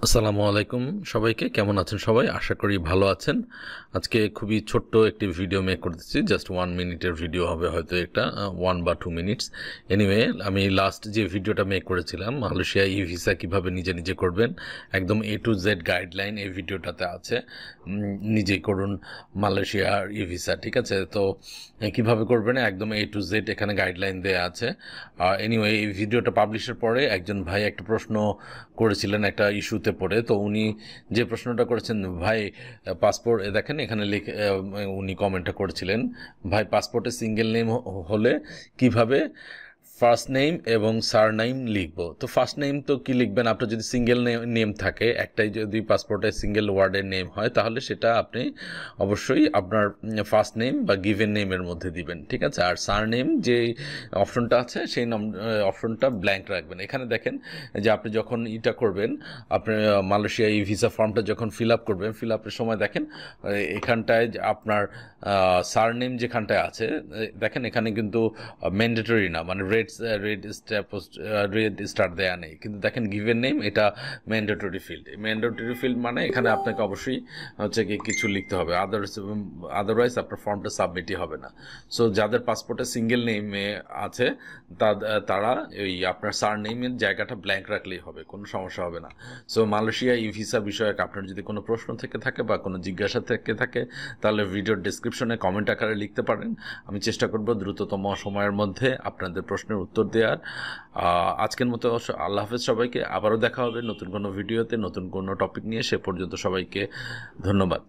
আসসালামু আলাইকুম সবাইকে, কেমন আছেন সবাই? আশা করি ভালো আছেন। আজকে খুবই ছোট্ট একটি ভিডিও মেক করতেছি, জাস্ট 1 মিনিটের ভিডিও হবে, হয়তো এটা 1 বা 2 মিনিটস। এনিওয়ে, আমি লাস্ট যে ভিডিওটা মেক করেছিলাম মালয়েশিয়া ই ভিসা কীভাবে নিজে নিজে করবেন, একদম A to Z গাইডলাইন এই ভিডিওটাতে আছে। নিজেই করুন মালয়েশিয়ার ই ভিসা, ঠিক আছে? তো কীভাবে করবেন একদম A to Z এখানে গাইডলাইন দেওয়া আছে। এনিওয়ে, এই ভিডিওটা পাবলিশের পরে একজন ভাই একটা প্রশ্ন করেছিলেন একটা ইস্যুতে পড়ে। তো উনি যে প্রশ্নটা করেছেন, ভাই পাসপোর্ট দেখেন এখানে লিখে, উনি কমেন্টটা করেছিলেন, ভাই পাসপোর্টে সিঙ্গেল নেম হলে কিভাবে ফার্স্ট নেম এবং সারনেম লিখবো। তো ফার্স্ট নেম তো কি লিখবেন, আপনার যদি সিঙ্গেল নেম থাকে, একটাই যদি পাসপোর্টে সিঙ্গেল ওয়ার্ডের নেম হয়, তাহলে সেটা আপনি অবশ্যই আপনার ফার্স্ট নেম বা গিভেন নেমের মধ্যে দিবেন, ঠিক আছে? আর সারনেম যে অপশনটা আছে সেই অপশনটা ব্ল্যাঙ্ক রাখবেন। এখানে দেখেন যে আপনি যখন ইটা করবেন, আপনি মালয়েশিয়া এই ভিসা ফর্মটা যখন ফিল আপ করবেন, ফিল আপের সময় দেখেন এখানটায় আপনার সারনেম যেখানটায় আছে, দেখেন এখানে কিন্তু ম্যান্ডেটরি না, মানে রেড স্টার দেয়া নেই, কিন্তু দেখেন গিভেন নেম এটা ম্যান্ডেটরি ফিল্ড। ম্যান্ডেটরি ফিল্ড মানে এখানে আপনাকে অবশ্যই হচ্ছে কি কিছু লিখতে হবে, আদারওয়াইজ আপনার ফর্মটা সাবমিটই হবে না। সো যাদের পাসপোর্টে সিঙ্গেল নেমে আছে তারা ওই আপনার সার নেমের জায়গাটা ব্ল্যাঙ্ক রাখলেই হবে, কোনো সমস্যা হবে না। সো মালয়েশিয়া ই ভিসা বিষয়ক আপনার যদি কোনো প্রশ্ন থেকে থাকে বা কোনো জিজ্ঞাসা থেকে থাকে, তাহলে ভিডিওর ডিসক্রিপশনে কমেন্ট আকারে লিখতে পারেন। আমি চেষ্টা করব দ্রুততম সময়ের মধ্যে আপনাদের প্রশ্নের উত্তর দেওয়ার। আজকের মতো আল্লাহ হাফেজ সবাইকে। আবারও দেখা হবে নতুন কোনো ভিডিওতে, নতুন কোনো টপিক নিয়ে। সে পর্যন্ত সবাইকে ধন্যবাদ।